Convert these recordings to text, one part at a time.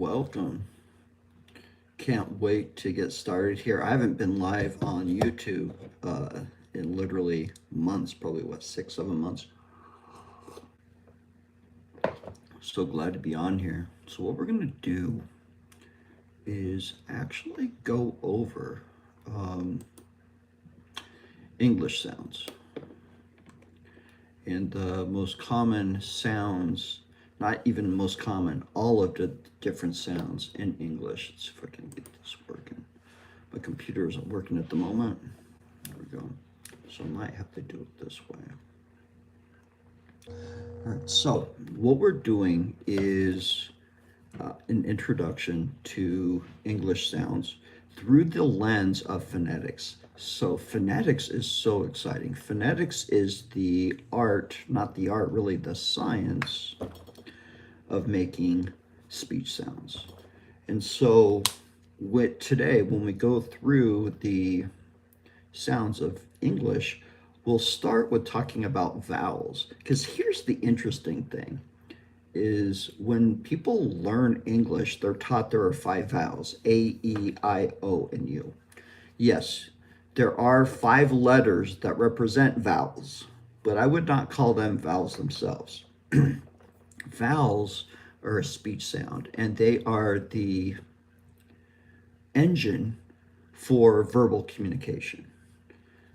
Welcome. Can't wait to get started here. I haven't been live on YouTube in literally months, probably what, 6, 7 months. So glad to be on here. So, what we're going to do is actually go over um, English sounds and the most common sounds, not even most common, all of the different sounds in English. Let's see if I can get this working. My computer isn't working at the moment. There we go. So I might have to do it this way. All right, so what we're doing is an introduction to English sounds through the lens of phonetics. So phonetics is so exciting. Phonetics is the art, not the art, really the science of making speech sounds. And so today, when we go through the sounds of English, we'll start with talking about vowels. Because here's the interesting thing is when people learn English, they're taught there are 5 vowels: A, E, I, O, and U. Yes, there are 5 letters that represent vowels, but I would not call them vowels themselves. Vowels are a speech sound, and they are the engine for verbal communication.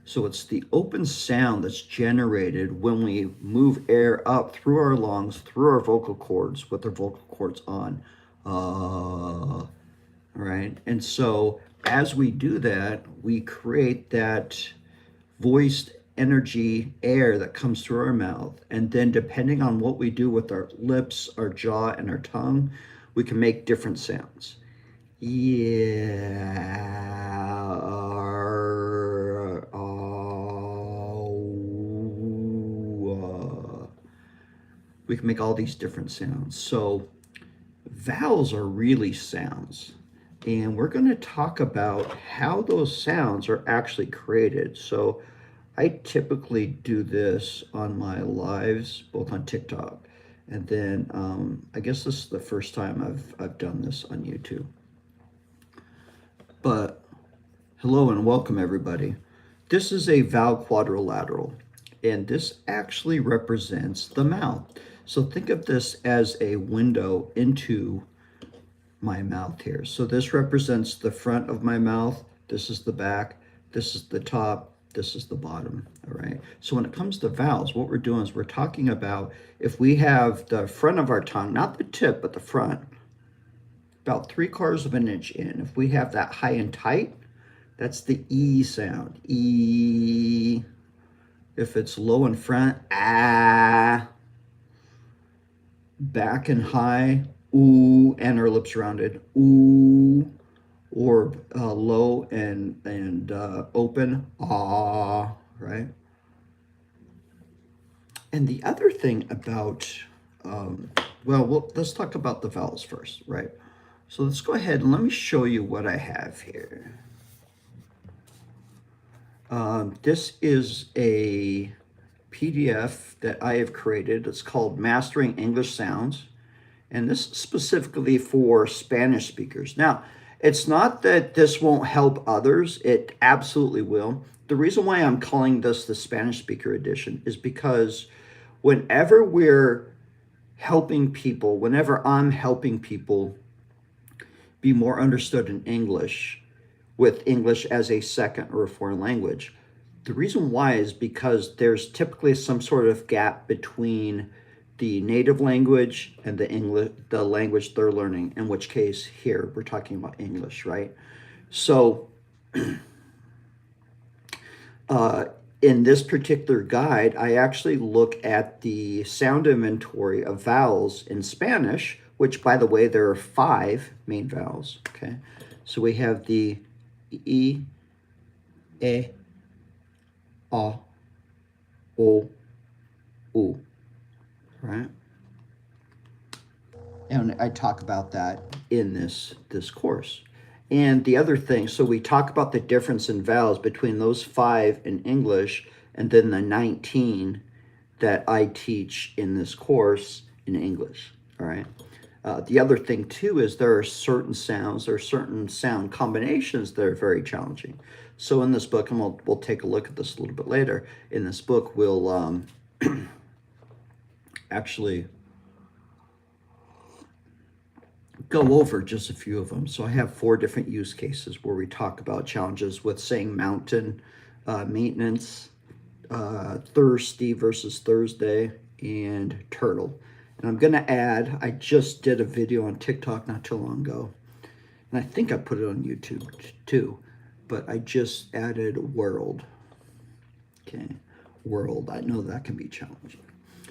So it's the open sound that's generated when we move air up through our lungs, through our vocal cords, with our vocal cords on. Right? And so as we do that, we create that voiced energy air that comes through our mouth. And then depending on what we do with our lips, our jaw, and our tongue, we can make different sounds. We can make all these different sounds. So vowels are really sounds. And we're going to talk about how those sounds are actually created. So I typically do this on my lives, both on TikTok, and then I guess this is the first time I've done this on YouTube. But hello and welcome everybody. This is a vowel quadrilateral, and this actually represents the mouth. So think of this as a window into my mouth here. So this represents the front of my mouth. This is the back. This is the top. This is the bottom. All right. So when it comes to vowels, what we're doing is we're talking about if we have the front of our tongue, not the tip, but the front, about 3/4 of an inch in. If we have that high and tight, that's the E sound. E. If it's low and front, ah. Back and high, ooh, and our lips rounded, ooh, or low and open, ah, right? And the other thing about, let's talk about the vowels first, right? So let's go ahead and let me show you what I have here. This is a PDF that I have created. It's called Mastering English Sounds, and this is specifically for Spanish speakers. Now, it's not that this won't help others. It absolutely will. The reason why I'm calling this the Spanish speaker edition is because whenever whenever I'm helping people be more understood in English, with English as a second or a foreign language, the reason why is because there's typically some sort of gap between the native language and the language they're learning, in which case here we're talking about English, right? So in this particular guide, I actually look at the sound inventory of vowels in Spanish, which, by the way, there are 5 main vowels, okay? So we have the E, E, A, O, U, right? And I talk about that in this course. And the other thing, so we talk about the difference in vowels between those 5 in English and then the 19 that I teach in this course in English, all right? The other thing too is there are certain sounds, there are certain sound combinations that are very challenging. So in this book, and we'll take a look at this a little bit later. In this book, we'll actually go over just a few of them. So I have 4 different use cases where we talk about challenges with saying mountain, maintenance, thirsty versus Thursday, and turtle. And I'm going to add, I just did a video on TikTok not too long ago, and I think I put it on YouTube too, but I just added world. Okay, world. I know that can be challenging.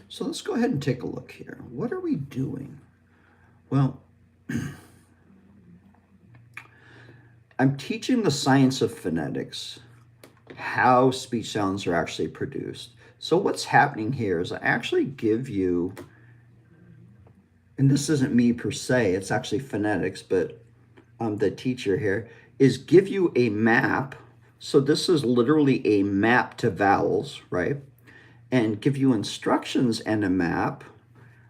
So let's go ahead and take a look here. What are we doing? Well, I'm teaching the science of phonetics, how speech sounds are actually produced. So what's happening here is I actually give you, and this isn't me per se, it's actually phonetics, but the teacher here, is give you a map. So this is literally a map to vowels, right? And give you instructions and a map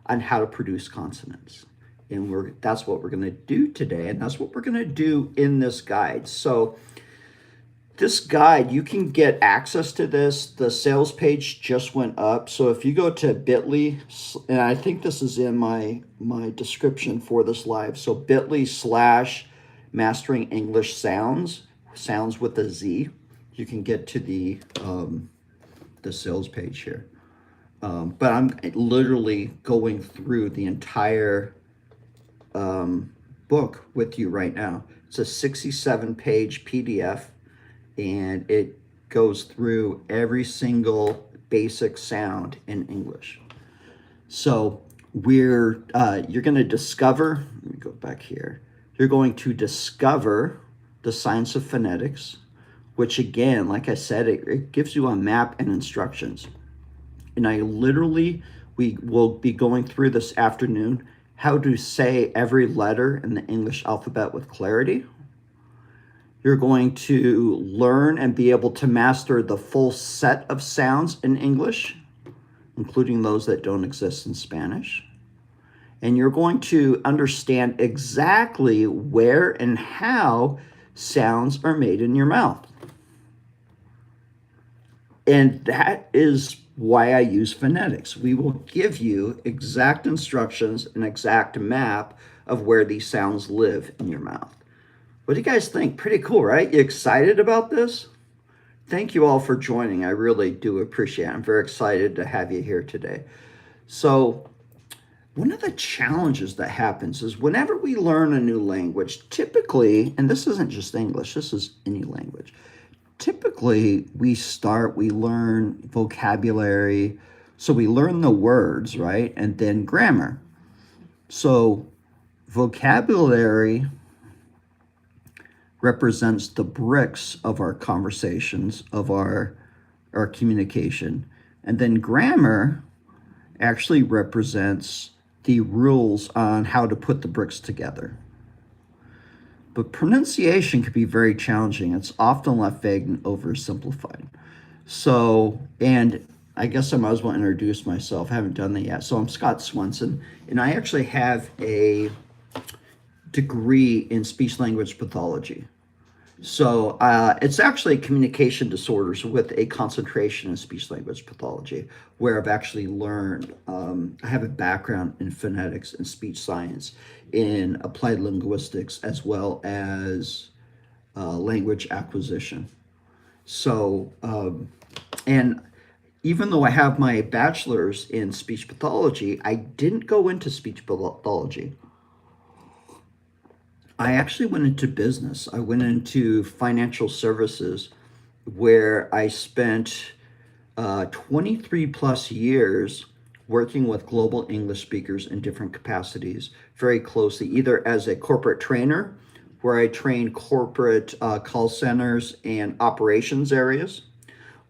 on how to produce consonants. And that's what we're going to do today, and that's what we're going to do in this guide. So this guide, you can get access to this. The sales page just went up. So if you go to bit.ly, and I think this is in my description for this live. So bit.ly/mastering English sounds with a Z. You can get to the sales page here. But I'm literally going through the entire book with you right now. It's a 67-page PDF, and it goes through every single basic sound in English. So you're going to discover, let me go back here. You're going to discover the science of phonetics, which again, like I said, it gives you a map and instructions. And we will be going through this afternoon how to say every letter in the English alphabet with clarity. You're going to learn and be able to master the full set of sounds in English, including those that don't exist in Spanish. And you're going to understand exactly where and how sounds are made in your mouth. And that is why I use phonetics. We will give you exact instructions, an exact map of where these sounds live in your mouth. What do you guys think? Pretty cool, right? You excited about this? Thank you all for joining. I really do appreciate it. I'm very excited to have you here today. So one of the challenges that happens is whenever we learn a new language, typically, and this isn't just English, this is any language, typically we learn vocabulary. So we learn the words, right? And then grammar. So vocabulary represents the bricks of our conversations, of our communication. And then grammar actually represents the rules on how to put the bricks together. But pronunciation can be very challenging. It's often left vague and oversimplified. So, and I guess I might as well introduce myself. I haven't done that yet. So I'm Scott Swenson, and I actually have a degree in speech language pathology. So it's actually communication disorders with a concentration in speech language pathology, where I've actually learned, I have a background in phonetics and speech science, in applied linguistics, as well as language acquisition. So, and even though I have my bachelor's in speech pathology, I didn't go into speech pathology. I actually went into business. I went into financial services, where I spent 23 plus years working with global English speakers in different capacities, very closely, either as a corporate trainer, where I trained corporate call centers and operations areas,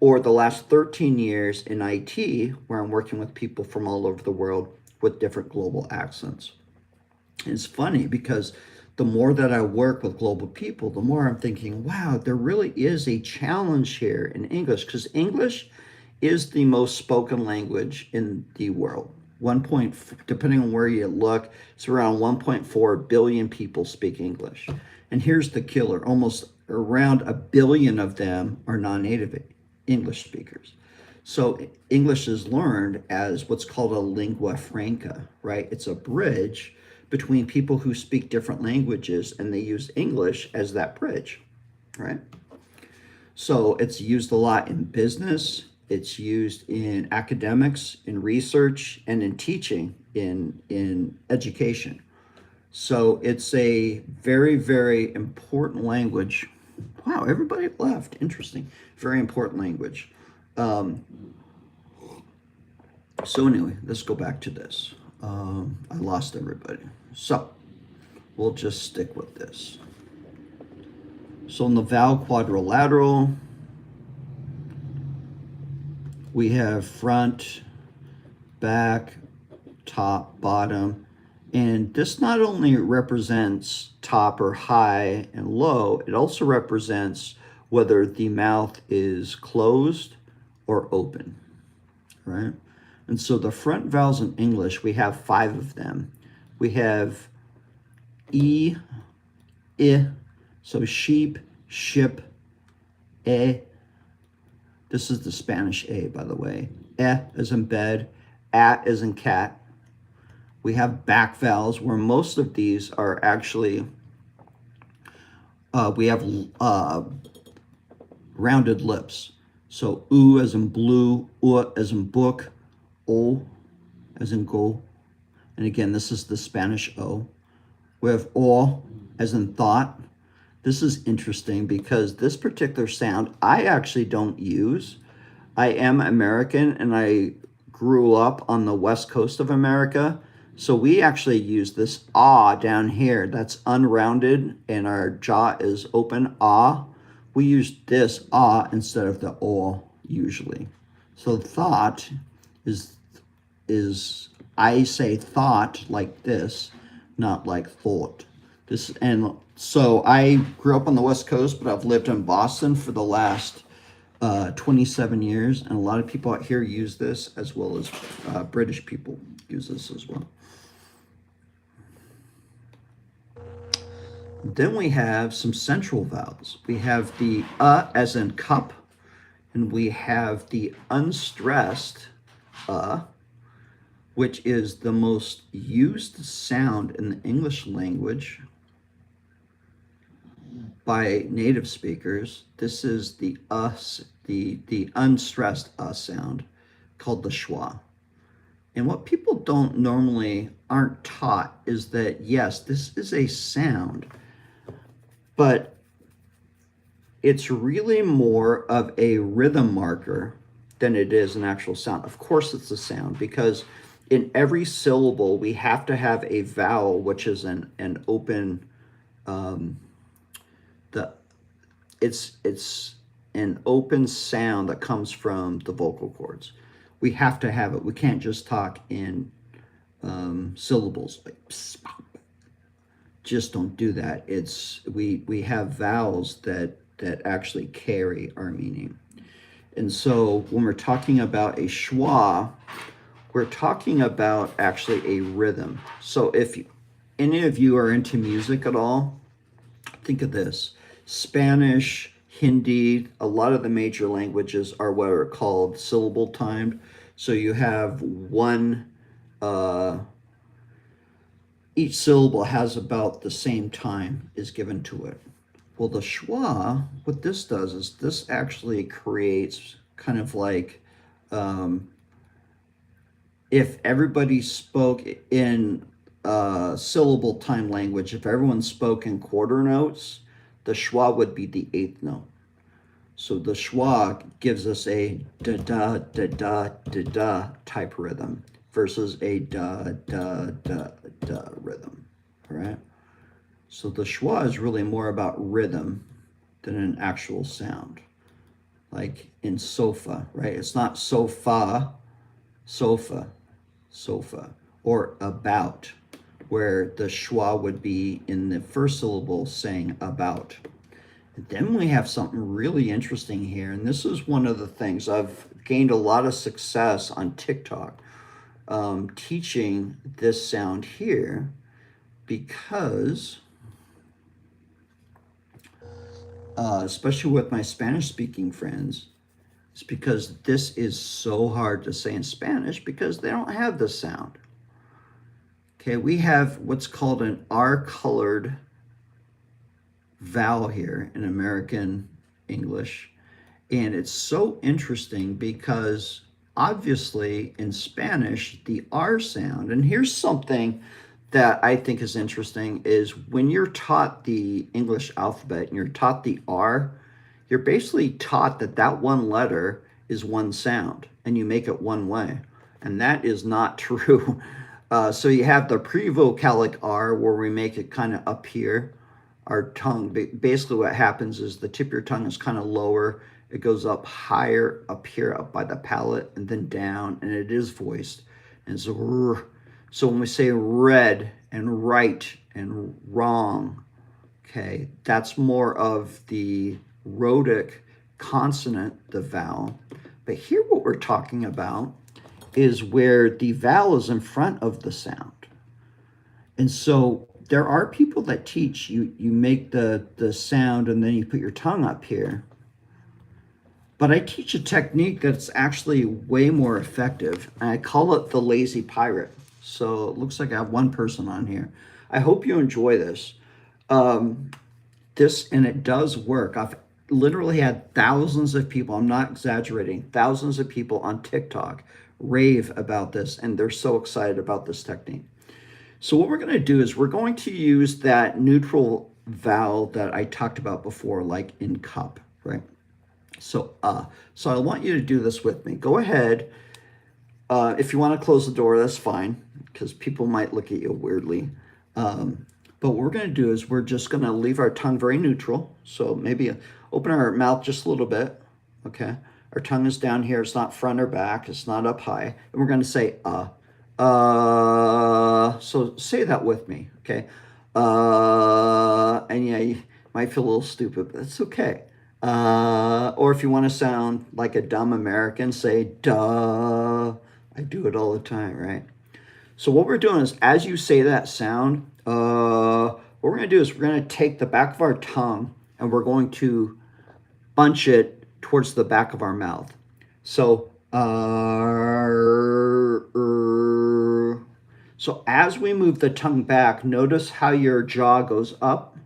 or the last 13 years in IT, where I'm working with people from all over the world with different global accents. And it's funny because the more that I work with global people, the more I'm thinking, wow, there really is a challenge here in English, because English is the most spoken language in the world depending on where you look, it's around 1.4 billion people speak English. And here's the killer: almost around a billion of them are non-native English speakers. So English is learned as what's called a lingua franca, right? It's a bridge between people who speak different languages, and they use English as that bridge, right? So it's used a lot in business, it's used in academics, in research, and in teaching, in education. So it's a very, very important language. Wow, everybody left. Interesting. Very important language. So anyway, let's go back to this. I lost everybody. So we'll just stick with this. So in the vowel quadrilateral, we have front, back, top, bottom. And this not only represents top or high and low, it also represents whether the mouth is closed or open, right? And so the front vowels in English, we have 5 of them. We have E, I, so sheep, ship, E. This is the Spanish A, by the way. E as in bed, A as in cat. We have back vowels, where most of these are actually, we have rounded lips. So U as in blue, U as in book, O as in go. And again, this is the Spanish O. We have O as in thought. This is interesting because this particular sound I actually don't use. I am American and I grew up on the west coast of America. So we actually use this ah down here. That's unrounded and our jaw is open, ah. We use this ah instead of the o usually. So thought is I say thought like this, not like thought. And so I grew up on the West Coast, but I've lived in Boston for the last 27 years, and a lot of people out here use this, as well as British people use this as well. Then we have some central vowels. We have the as in cup, and we have the unstressed which is the most used sound in the English language by native speakers. This is the the unstressed sound called the schwa. And what people don't normally aren't taught is that yes, this is a sound, but it's really more of a rhythm marker than it is an actual sound. Of course it's a sound, because in every syllable we have to have a vowel, which is an open it's an open sound that comes from the vocal cords. We have to have it. We can't just talk in syllables like pss, pop. Just don't do that. It's we have vowels that actually carry our meaning. And so when we're talking about a schwa, we're talking about actually a rhythm. So if any of you are into music at all, think of this. Spanish, Hindi, a lot of the major languages are what are called syllable timed. So you have one, each syllable has about the same time is given to it. Well, the schwa, what this does is this actually creates kind of like, if everybody spoke in syllable time language, if everyone spoke in quarter notes, the schwa would be the 8th note. So the schwa gives us a da-da, da-da, da-da type rhythm versus a da-da-da-da rhythm, all right? So the schwa is really more about rhythm than an actual sound. Like in sofa, right? It's not sofa, sofa, sofa, or about, where the schwa would be in the first syllable saying about. And then we have something really interesting here, and this is one of the things I've gained a lot of success on TikTok. teaching this sound here because, especially with my Spanish speaking friends, it's because this is so hard to say in Spanish because they don't have this sound. Okay, we have what's called an R colored vowel here in American English. And it's so interesting because obviously in Spanish, the R sound, and here's something that I think is interesting is when you're taught the English alphabet and you're taught the R, you're basically taught that that one letter is one sound and you make it one way. And that is not true. So you have the prevocalic R where we make it kind of up here, our tongue. Basically what happens is the tip of your tongue is kind of lower. It goes up higher up here, up by the palate, and then down, and it is voiced. And so when we say red and right and wrong, okay, that's more of the rhotic consonant, the vowel. But here what we're talking about is where the vowel is in front of the sound. And so there are people that teach you make the sound and then you put your tongue up here. But I teach a technique that's actually way more effective. And I call it the lazy pirate. So it looks like I have one person on here. I hope you enjoy this. And it does work. I've literally had thousands of people, I'm not exaggerating, thousands of people on TikTok rave about this, and they're so excited about this technique. So what we're going to do is we're going to use that neutral vowel that I talked about before, like in cup, right? So I want you to do this with me. Go ahead. If you want to close the door, that's fine, because people might look at you weirdly. But what we're going to do is we're just going to leave our tongue very neutral. So maybe open our mouth just a little bit, okay? Our tongue is down here. It's not front or back. It's not up high. And we're going to say, So say that with me, okay? And yeah, you might feel a little stupid, but that's okay. Or if you want to sound like a dumb American, say, duh. I do it all the time, right? So what we're doing is as you say that sound, what we're going to do is we're going to take the back of our tongue and we're going to bunch it towards the back of our mouth. So, so as we move the tongue back, notice how your jaw goes up,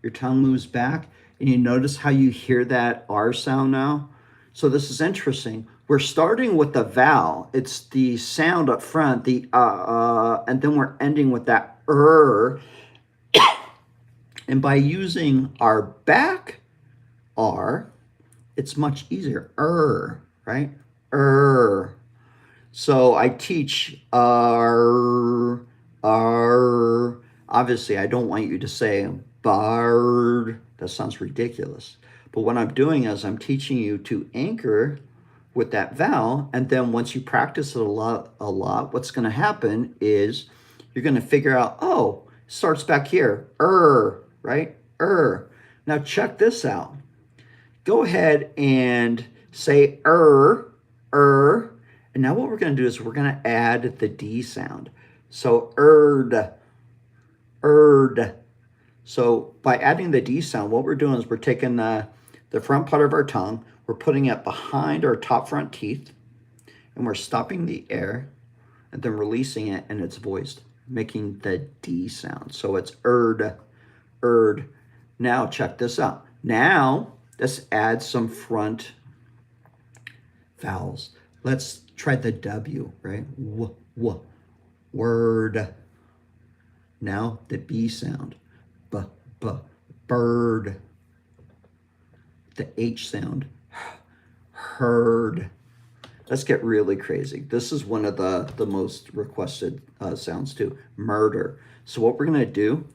your tongue moves back, and you notice how you hear that R sound now. So this is interesting. We're starting with the vowel. It's the sound up front, the and then we're ending with that And by using our back R, it's much easier. Right? So I teach Obviously, I don't want you to say bard. That sounds ridiculous. But what I'm doing is I'm teaching you to anchor with that vowel, and then once you practice it a lot, what's going to happen is you're going to figure out, oh, it starts back here, right? Now check this out. Go ahead and say and now what we're going to do is we're going to add the D sound. So erd. So by adding the D sound, what we're doing is we're taking the front part of our tongue, we're putting it behind our top front teeth, and we're stopping the air and then releasing it, and it's voiced, making the D sound. So it's erd. Now check this out. Now let's add some front vowels. Let's try the W, right? Word. Now the B sound. Bird. The H sound. Heard. Let's get really crazy. This is one of the most requested sounds too. Murder. So what we're going to do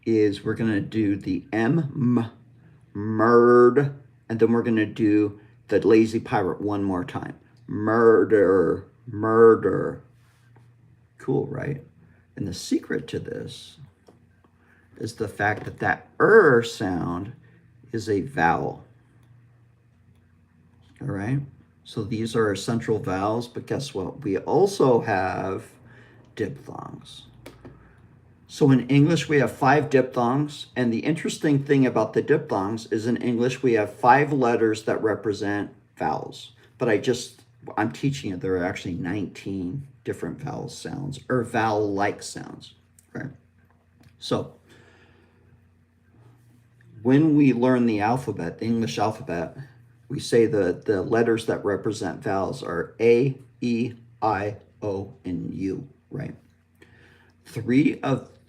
is we're going to do the murd, and then we're going to do the lazy pirate one more time. Murder. Cool, right? And the secret to this is the fact that that sound is a vowel. All right? So these are our central vowels, but guess what? We also have diphthongs. So in English, we have 5 diphthongs. And the interesting thing about the diphthongs is in English, we have 5 letters that represent vowels. But I'm teaching you there are actually 19 different vowel sounds or vowel-like sounds, right? So when we learn the alphabet, the English alphabet, we say the letters that represent vowels are A, E, I, O, and U, right?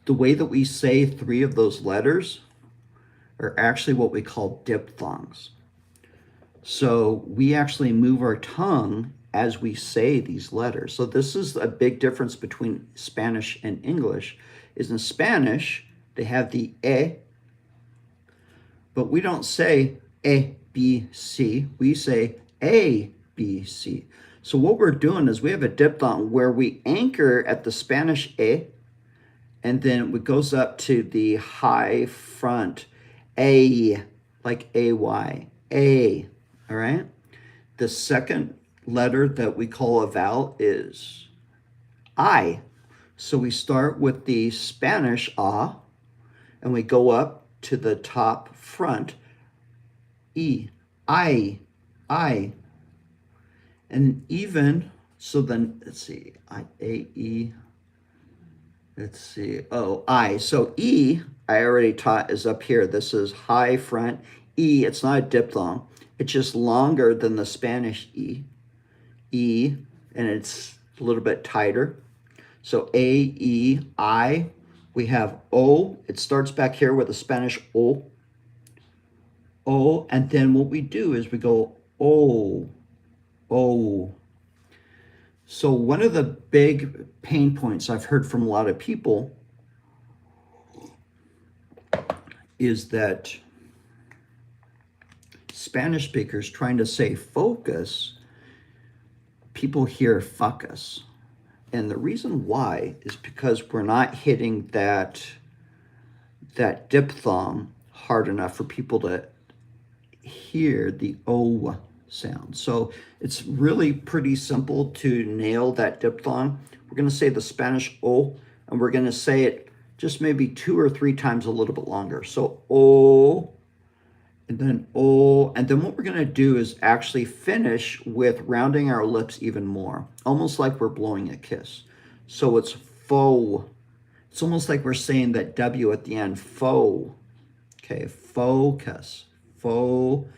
The way that we say 3 of those letters are actually what we call diphthongs. So we actually move our tongue as we say these letters. So this is a big difference between Spanish and English, is in Spanish, they have the E, but we don't say A, B, C. We say A, B, C. So what we're doing is we have a diphthong where we anchor at the Spanish E, and then it goes up to the high front A, like A-Y, A, all right? The second letter that we call a vowel is I. So we start with the Spanish A, and we go up to the top front E, I. And even, so then, let's see, A, E, let's see, oh, I. So E, I already taught, is up here. This is high front E. It's not a diphthong. It's just longer than the Spanish E. E, and it's a little bit tighter. So A, E, I. We have O. It starts back here with the Spanish O. O, and then what we do is we go O, O. So one of the big pain points I've heard from a lot of people is that Spanish speakers trying to say focus, people hear fuckus. And the reason why is because we're not hitting that diphthong hard enough for people to hear the O sound. So it's really pretty simple to nail that diphthong. We're going to say the Spanish O, and we're going to say it just maybe 2 or 3 times a little bit longer. So O, and then O, and then what we're going to do is actually finish with rounding our lips even more, almost like we're blowing a kiss. So it's faux. It's almost like we're saying that W at the end, faux. Okay, focus, faux.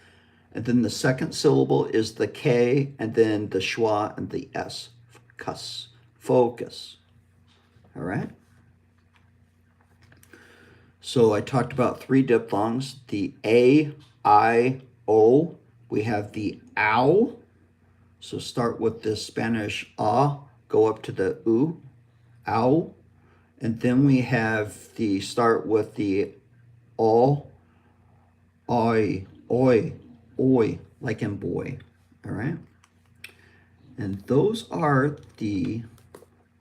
And then the second syllable is the K, and then the schwa and the S, cuss, focus. All right? So I talked about 3 diphthongs, the A, I, O. We have the ow. So start with the Spanish A, go up to the U, ow. And then we have start with the O, oi, oi, like in boy, all right? And those are the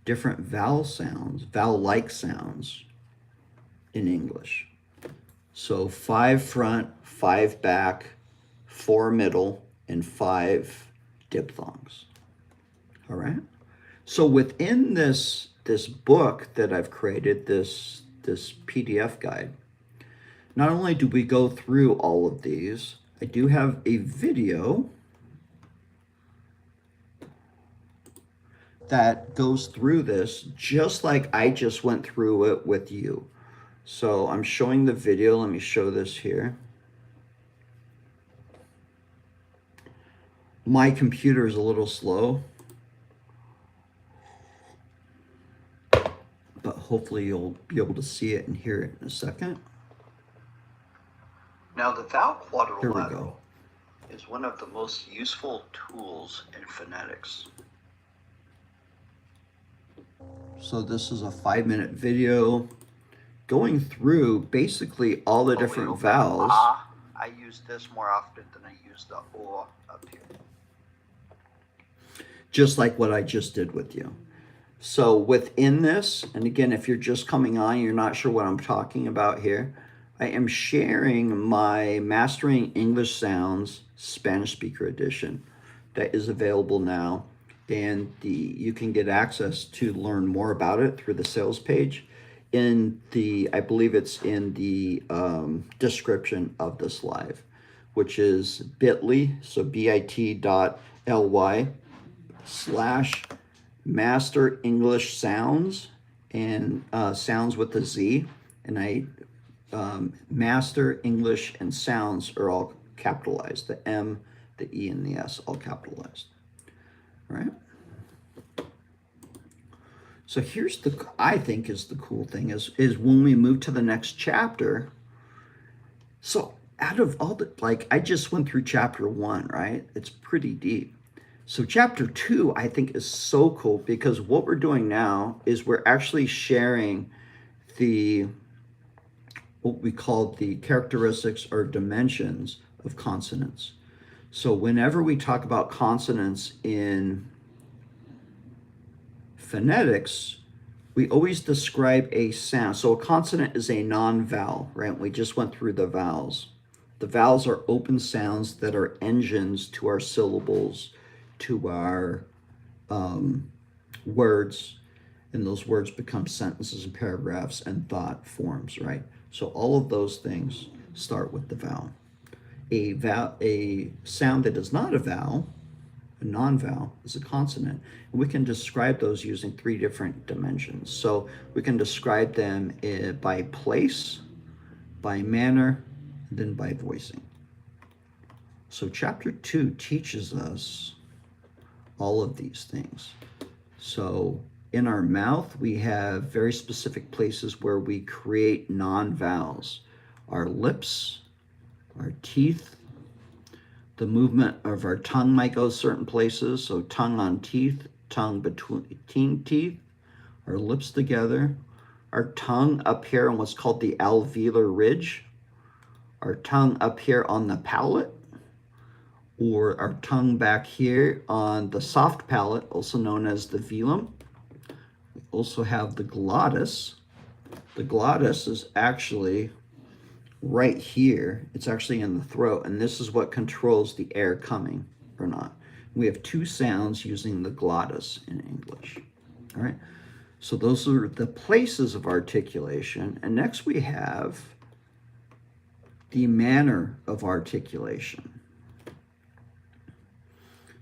different vowel sounds, vowel-like sounds in English. So 5 front, 5 back, 4 middle, and 5 diphthongs, all right? So within this book that I've created, this PDF guide, not only do we go through all of these, I do have a video that goes through this just like I just went through it with you. So I'm showing the video. Let me show this here. My computer is a little slow, but hopefully you'll be able to see it and hear it in a second. Now the vowel quadrilateral is one of the most useful tools in phonetics. So this is a 5-minute video going through basically all the different vowels. I use this more often than I use the O up here. Just like what I just did with you. So within this, and again, if you're just coming on, you're not sure what I'm talking about here, I am sharing my Mastering English Sounds Spanish Speaker Edition. that is available now, and you can get access to learn more about it through the sales page. I believe it's in the description of this live, which is bit.ly, so bit.ly/ master English sounds, and sounds with a Z, and master English and sounds are all capitalized. The M, the E, and the S all capitalized. All right. So here's I think is the cool thing is when we move to the next chapter. So out of all I just went through chapter 1, right? It's pretty deep. So chapter 2, I think, is so cool because what we're doing now is we're actually sharing what we call the characteristics or dimensions of consonants. So whenever we talk about consonants in phonetics, we always describe a sound. So a consonant is a non-vowel, right? We just went through the vowels. The vowels are open sounds that are engines to our syllables, to our words, and those words become sentences and paragraphs and thought forms, right? So all of those things start with the vowel. A sound that is not a vowel, a non-vowel, is a consonant. And we can describe those using 3 different dimensions. So we can describe them by place, by manner, and then by voicing. So chapter 2 teaches us all of these things. So in our mouth, we have very specific places where we create non-vowels. Our lips, our teeth, the movement of our tongue might go certain places. So tongue on teeth, tongue between teeth, our lips together, our tongue up here on what's called the alveolar ridge, our tongue up here on the palate, or our tongue back here on the soft palate, also known as the velum. We also have the glottis. The glottis is actually right here. It's actually in the throat, and this is what controls the air coming or not. We have 2 sounds using the glottis in English. All right. So those are the places of articulation. And next we have the manner of articulation.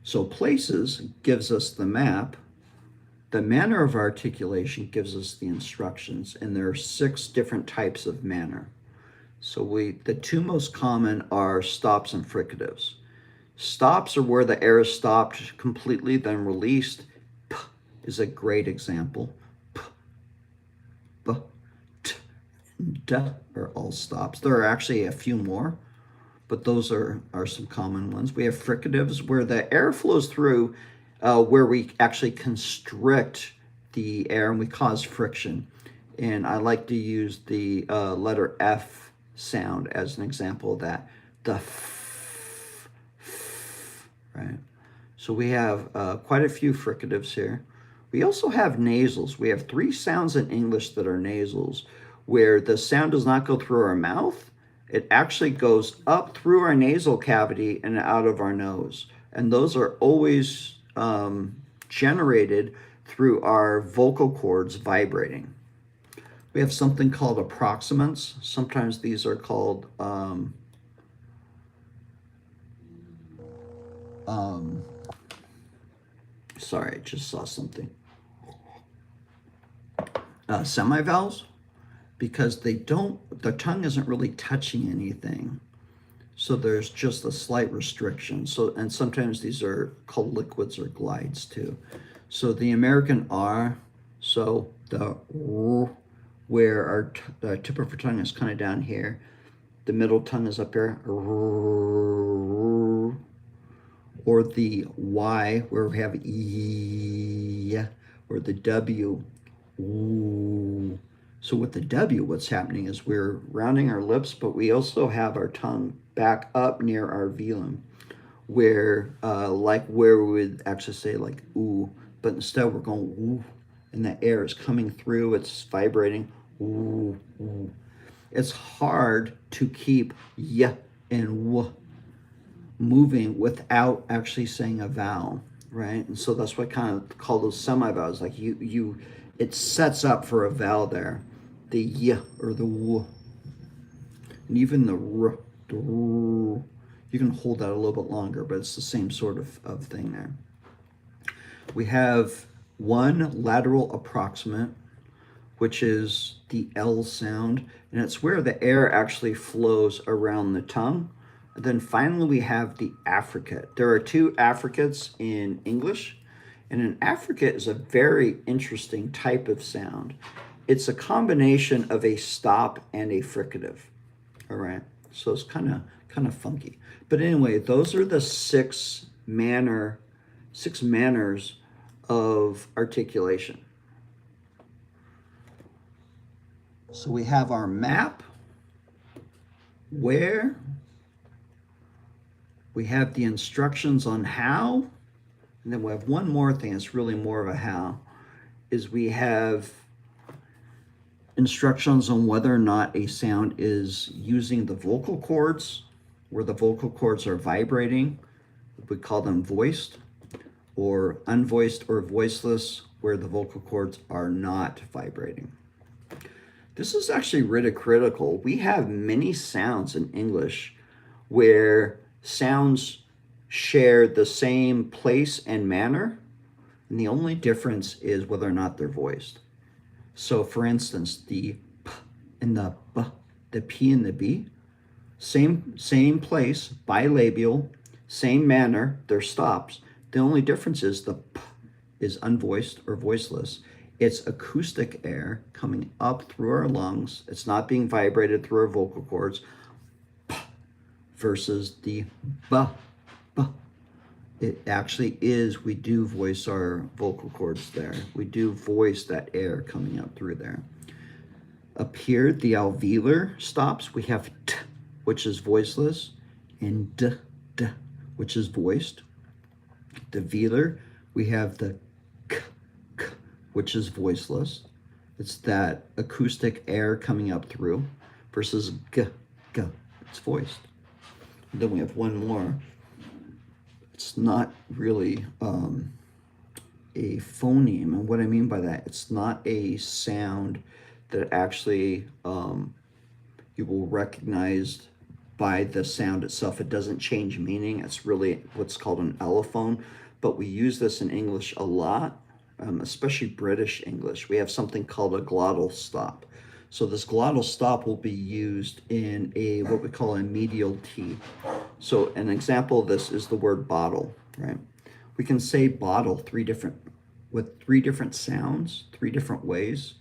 So places gives us the map. The manner of articulation gives us the instructions, and there are 6 different types of manner. So the 2 most common are stops and fricatives. Stops are where the air is stopped completely, then released. P is a great example. P, b, t, and d are all stops. There are actually a few more, but those are some common ones. We have fricatives where the air flows through, where we actually constrict the air and we cause friction. And I like to use the letter F sound as an example of that. The f, right? So we have quite a few fricatives here. We also have nasals. We have 3 sounds in English that are nasals, where the sound does not go through our mouth. It actually goes up through our nasal cavity and out of our nose. And those are always generated through our vocal cords vibrating. We have something called approximants. Sometimes these are called sorry, I just saw something. Semivowels, because the tongue isn't really touching anything. So there's just a slight restriction. So, and sometimes these are called liquids or glides too. So the American R, so the R, where the tip of our tongue is kind of down here. The middle tongue is up here. Or the Y, where we have E, or the W. So with the W, what's happening is we're rounding our lips, but we also have our tongue back up near our velum, where where we would actually say like ooh, but instead we're going ooh, and the air is coming through, it's vibrating. Ooh, ooh. It's hard to keep y and w moving without actually saying a vowel, right? And so that's what I kind of call those semi-vowels. Like it sets up for a vowel there, the y or the w, and even the r, the r. You can hold that a little bit longer, but it's the same sort of thing there. We have one lateral approximant, which is the L sound, and it's where the air actually flows around the tongue. And then finally, we have the affricate. There are two affricates in English, and an affricate is a very interesting type of sound. It's a combination of a stop and a fricative. All right, so it's kind of funky. But anyway, those are the six manners of articulation. So we have our map, where, we have the instructions on how, and then we have one more thing that's really more of a how, is we have instructions on whether or not a sound is using the vocal cords, where the vocal cords are vibrating, we call them voiced, or unvoiced or voiceless, where the vocal cords are not vibrating. This is actually really critical. We have many sounds in English where sounds share the same place and manner, and the only difference is whether or not they're voiced. So for instance, the p and the b, the p and the b, same place, bilabial, same manner, they're stops. The only difference is the p is unvoiced or voiceless. It's acoustic air coming up through our lungs. It's not being vibrated through our vocal cords. P versus the b, b. It actually is, we do voice our vocal cords there. We do voice that air coming up through there. Up here, the alveolar stops. We have t, which is voiceless, and d, d, which is voiced. The velar, we have the k, k, which is voiceless. It's that acoustic air coming up through, versus g, g, it's voiced. And then we have one more. It's not really a phoneme. And what I mean by that, it's not a sound that actually you will recognize by the sound itself. It doesn't change meaning. It's really what's called an allophone. But we use this in English a lot, especially British English. We have something called a glottal stop. So this glottal stop will be used in a what we call a medial T. So an example of this is the word bottle, right? We can say bottle with three different sounds, three different ways,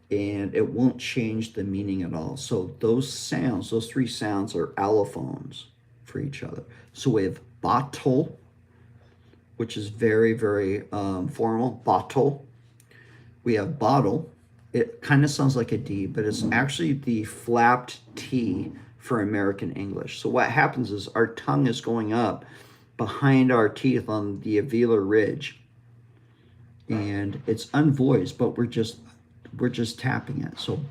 and it won't change the meaning at all. So those sounds, those three sounds are allophones for each other. So we have bottle, which is very, very formal, bottle. We have bottle. It kind of sounds like a D, but it's actually the flapped T for American English. So what happens is our tongue is going up behind our teeth on the alveolar ridge, and it's unvoiced, but we're just tapping it. So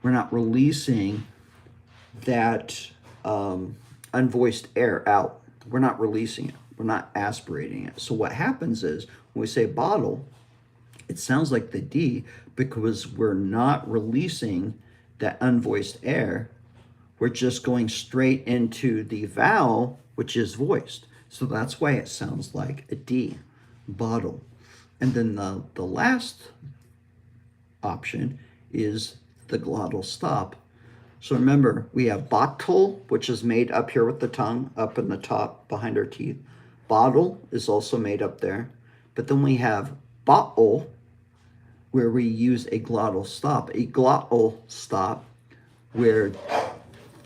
we're not releasing that unvoiced air out. We're not releasing it. We're not aspirating it. So what happens is when we say bottle, it sounds like the D because we're not releasing that unvoiced air. We're just going straight into the vowel, which is voiced. So that's why it sounds like a D, bottle. And then the last option is the glottal stop. So remember, we have bottle, which is made up here with the tongue, up in the top behind our teeth. Bottle is also made up there. But then we have bottle, where we use a glottal stop. A glottal stop where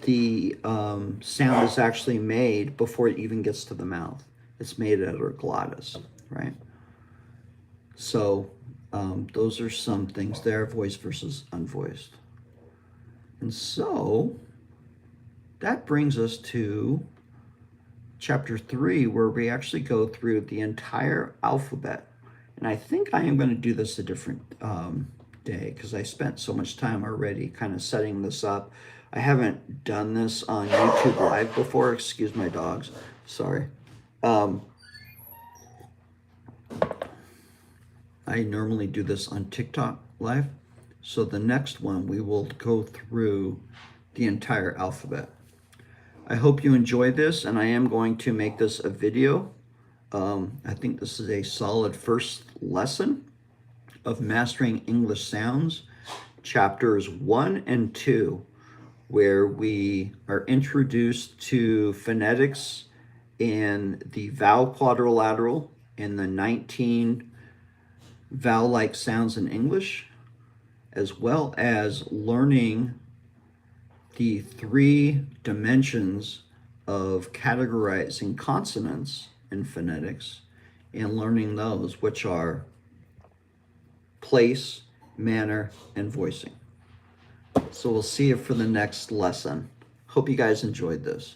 the sound is actually made before it even gets to the mouth. It's made at our glottis, right? So those are some things there, voiced versus unvoiced. And so that brings us to chapter 3, where we actually go through the entire alphabet. And I think I am going to do this a different day because I spent so much time already kind of setting this up. I haven't done this on YouTube Live before. Excuse my dogs. Sorry. I normally do this on TikTok Live. So the next one, we will go through the entire alphabet. I hope you enjoy this, and I am going to make this a video. I think this is a solid first lesson of mastering English sounds, chapters 1 and 2, where we are introduced to phonetics in the vowel quadrilateral and the 19 vowel-like sounds in English, as well as learning the 3 dimensions of categorizing consonants in phonetics and learning those, which are place, manner, and voicing. So we'll see you for the next lesson. Hope you guys enjoyed this.